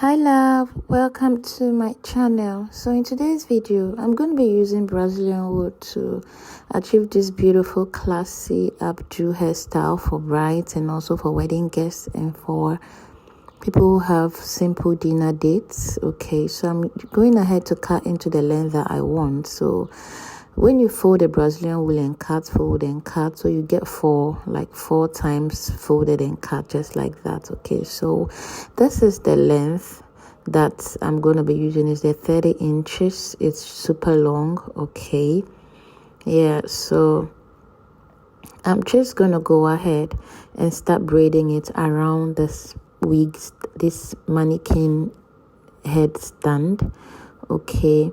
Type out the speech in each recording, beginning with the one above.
Hi love, welcome to my channel. So in today's video I'm going to be using Brazilian wood to achieve this beautiful classy updo hairstyle for brides and also for wedding guests and for people who have simple dinner dates. Okay, so I'm going ahead to cut into the length that I want. So when you fold the Brazilian wool and cut, fold and cut, so you get four times folded and cut, just like that. Okay, so this is the length that I'm going to be using. Is the 30 inches. It's super long. Okay, yeah, so I'm just going to go ahead and start braiding it around this this mannequin head stand. Okay,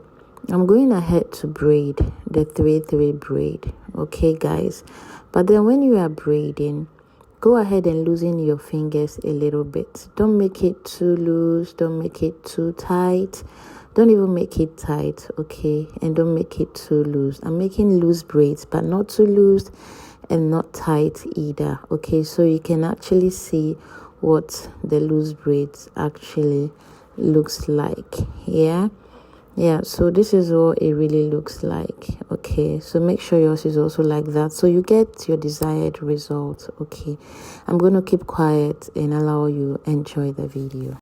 I'm going ahead to braid the 3-3 braid. Okay guys, but then when you are braiding, go ahead and loosen your fingers a little bit. Don't make it too loose, don't make it too tight, don't even make it tight. Okay, and don't make it too loose. I'm making loose braids, but not too loose and not tight either. Okay, so you can actually see what the loose braids actually looks like. Yeah, so this is what it really looks like. Okay, so make sure yours is also like that so you get your desired result. Okay, I'm going to keep quiet and allow you enjoy the video.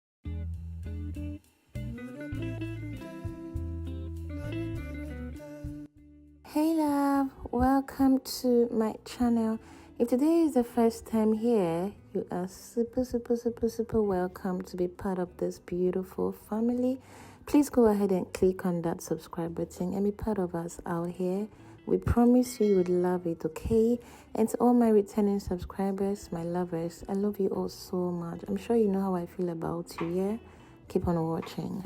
Hey love, welcome to my channel. If today is the first time here, you are super welcome to be part of this beautiful family. Please go ahead and click on that subscribe button and be part of us out here. We promise you would love it. Okay, and to all my returning subscribers, my lovers, I love you all so much. I'm sure you know how I feel about you. Yeah, keep on watching.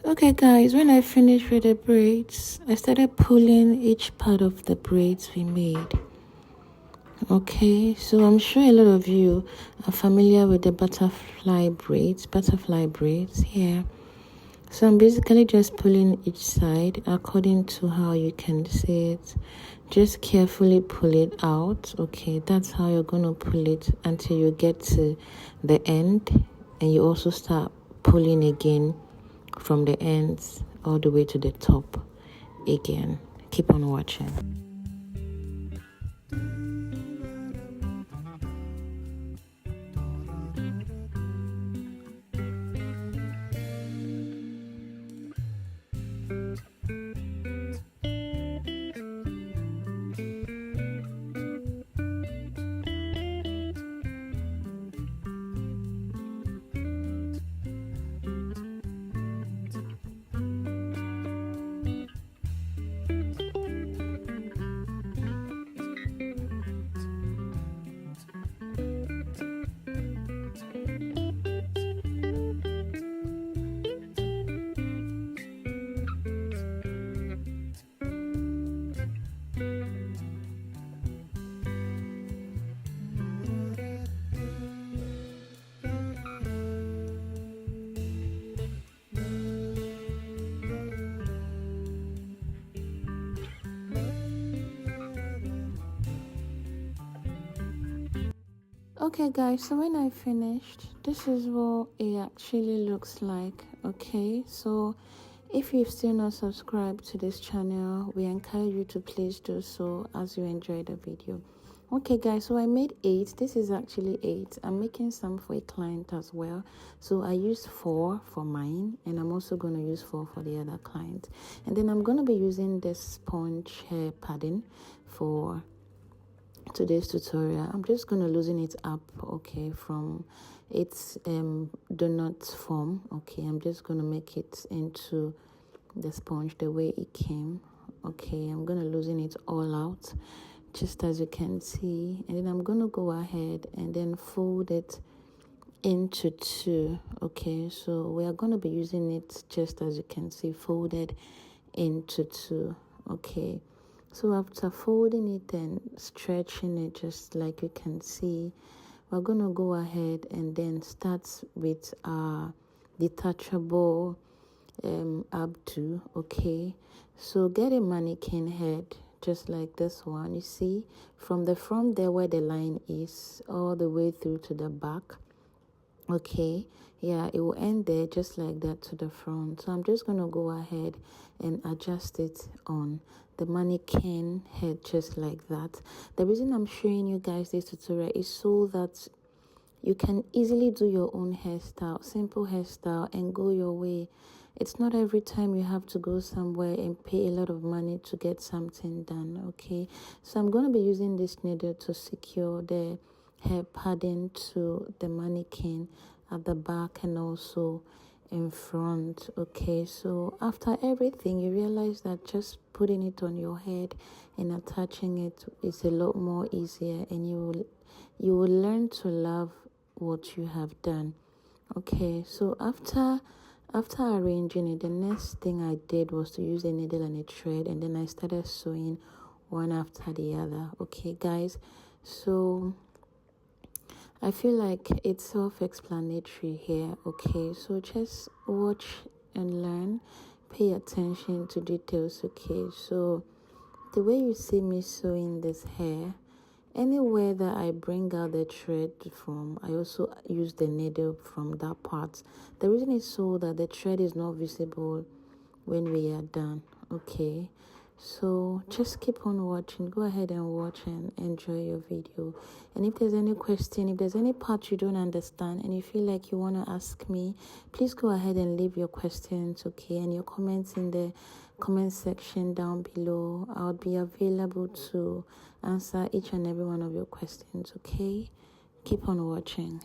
Okay guys, when I finished with the braids, I started pulling each part of the braids we made. Okay, so I'm sure a lot of you are familiar with the butterfly braids here. So I'm basically just pulling each side according to how you can see it. Just carefully pull it out. Okay, that's how you're going to pull it until you get to the end, and you also start pulling again from the ends all the way to the top again. Keep on watching. Okay guys, so when I finished, this is what it actually looks like. Okay, so if you've still not subscribed to this channel, we encourage you to please do so as you enjoy the video. Okay guys, so I made 8. This is actually 8. I'm making some for a client as well, so I used 4 for mine, and I'm also going to use 4 for the other client. And then I'm going to be using this sponge hair padding for today's tutorial. I'm just going to loosen it up, okay, from its donut form. Okay, I'm just going to make it into the sponge the way it came. Okay, I'm going to loosen it all out, just as you can see, and then I'm going to go ahead and then fold it into 2. Okay, so we are going to be using it just as you can see, folded into 2. Okay, So after folding it and stretching it, just like you can see, we're gonna go ahead and then start with our detachable updo. Okay, so get a mannequin head just like this one. You see, from the front there where the line is all the way through to the back. Okay, yeah, it will end there just like that to the front. So I'm just going to go ahead and adjust it on the mannequin head just like that. The reason I'm showing you guys this tutorial is so that you can easily do your own hairstyle, simple hairstyle, and go your way. It's not every time you have to go somewhere and pay a lot of money to get something done. Okay, so I'm going to be using this needle to secure the hair padding to the mannequin at the back and also in front. Okay, so after everything, you realize that just putting it on your head and attaching it is a lot more easier, and you will learn to love what you have done. Okay, so after arranging it, the next thing I did was to use a needle and a thread, and then I started sewing one after the other. Okay guys, so I feel like it's self-explanatory here. Okay, so just watch and learn, pay attention to details. Okay, so the way you see me sewing this hair, anywhere that I bring out the thread from, I also use the needle from that part. The reason is so that the thread is not visible when we are done. Okay, so just keep on watching. Go ahead and watch and enjoy your video. And if there's any question, if there's any part you don't understand and you feel like you want to ask me, please go ahead and leave your questions. Okay, and your comments in the comment section down below. I'll be available to answer each and every one of your questions. Okay, keep on watching.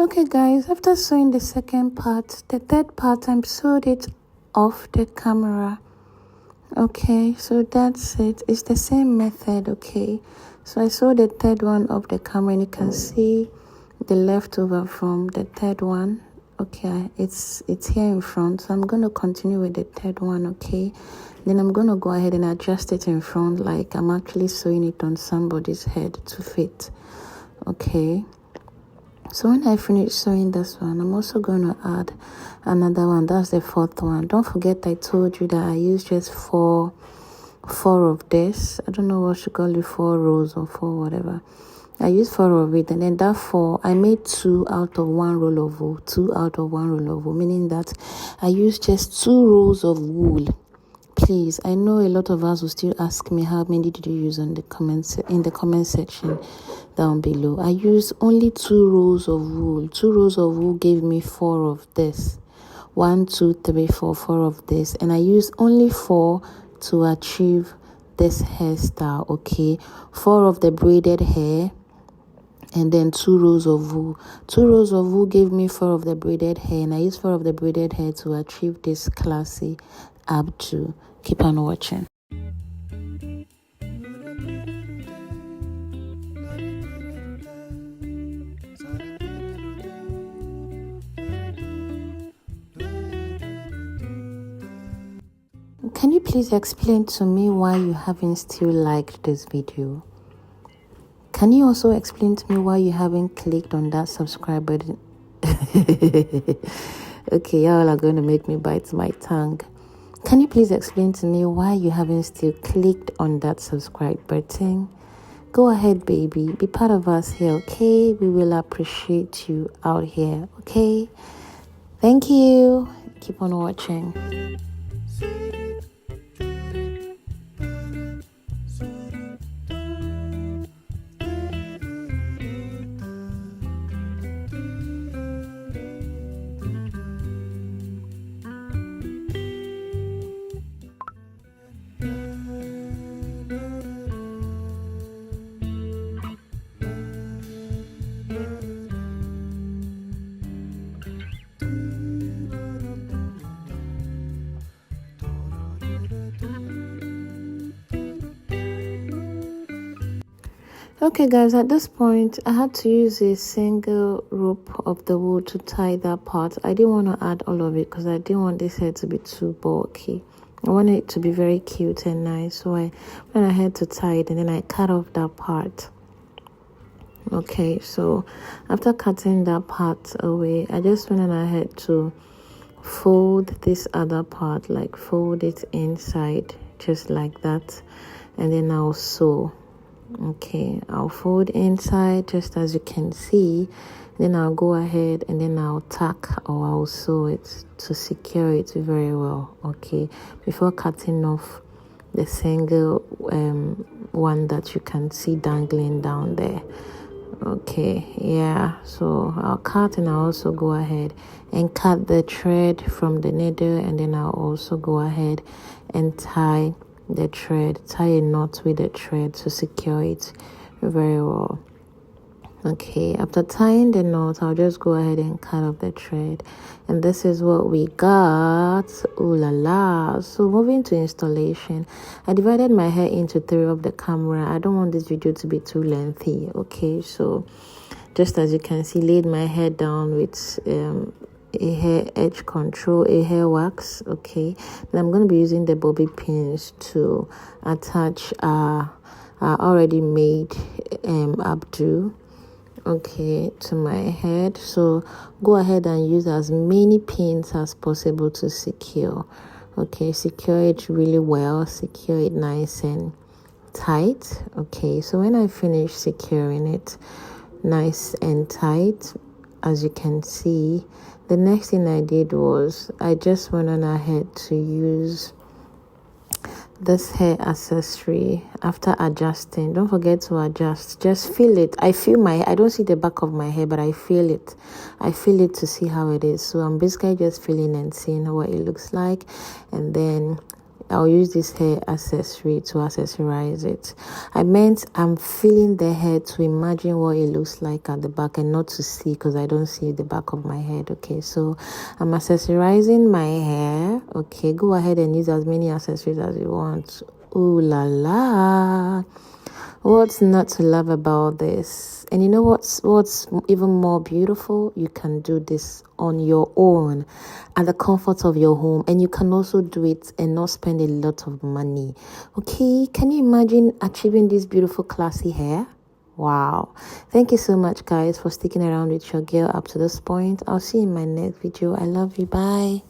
Okay guys, after sewing the second part, the third part, I sewed it off the camera. Okay, so that's it. It's the same method. Okay, so I sewed the third one off the camera, and you can see the leftover from the third one. Okay, it's here in front, so I'm going to continue with the third one. Okay, then I'm going to go ahead and adjust it in front like I'm actually sewing it on somebody's head to fit. Okay, so when I finish sewing this one, I'm also going to add another one. That's the fourth one. Don't forget I told you that I used just four of this. I don't know what you call it, 4 rows or 4 whatever. I used 4 of it, and then that 4 I made 2 out of 1 roll of wool. 2 out of 1 roll of wool, meaning that I used just 2 rolls of wool. Please, I know a lot of us will still ask me how many did you use in the comment section down below. I used only 2 rolls of wool. 2 rolls of wool gave me 4 of this. 1, 2, 3, 4, 4 of this, and I used only 4 to achieve this hairstyle. Okay, 4 of the braided hair, and then 2 rows of wool. 2 rows of wool gave me 4 of the braided hair, and I used 4 of the braided hair to achieve this classy updo. Keep on watching. Can you please explain to me why you haven't still liked this video? Can you also explain to me why you haven't clicked on that subscribe button? Okay, y'all are going to make me bite my tongue. Can you please explain to me why you haven't still clicked on that subscribe button? Go ahead, baby. Be part of us here, okay? We will appreciate you out here, okay? Thank you. Keep on watching. Okay guys, at this point I had to use a single rope of the wool to tie that part. I didn't want to add all of it because I didn't want this hair to be too bulky. I wanted it to be very cute and nice, so I went ahead to tie it, and then I cut off that part. Okay, so after cutting that part away, I just went ahead to fold this other part, like fold it inside just like that, and then I'll sew. Okay, I'll fold inside just as you can see, then I'll go ahead and then I'll tack or I'll sew it to secure it very well. Okay, before cutting off the single one that you can see dangling down there. Okay, yeah, so I'll cut, and I'll also go ahead and cut the thread from the needle, and then I'll also go ahead and tie the thread, tie a knot with the thread to secure it very well. Okay, after tying the knot, I'll just go ahead and cut off the thread, and this is what we got. Ooh la la. So moving to installation, I divided my hair into 3 of the camera. I don't want this video to be too lengthy. Okay, so just as you can see, laid my hair down with a hair edge control, a hair wax. Okay, and I'm going to be using the bobby pins to attach our already made updo, okay, to my head. So go ahead and use as many pins as possible to secure. Okay, secure it really well, secure it nice and tight. Okay, so when I finish securing it nice and tight, as you can see, the next thing I did was I just went on ahead to use this hair accessory after adjusting. Don't forget to adjust. Just feel it. I feel my I don't see the back of my hair, but I feel it. I feel it to see how it is. So I'm basically just feeling and seeing what it looks like, and then I'll use this hair accessory to accessorize it. I meant I'm feeling the hair to imagine what it looks like at the back and not to see, because I don't see the back of my head. Okay, so I'm accessorizing my hair. Okay, go ahead and use as many accessories as you want. Ooh la la. What's not to love about this? And you know what's even more beautiful? You can do this on your own at the comfort of your home, and you can also do it and not spend a lot of money. Okay, can you imagine achieving this beautiful classy hair? Wow. Thank you so much, guys, for sticking around with your girl up to this point. I'll see you in my next video. I love you. Bye.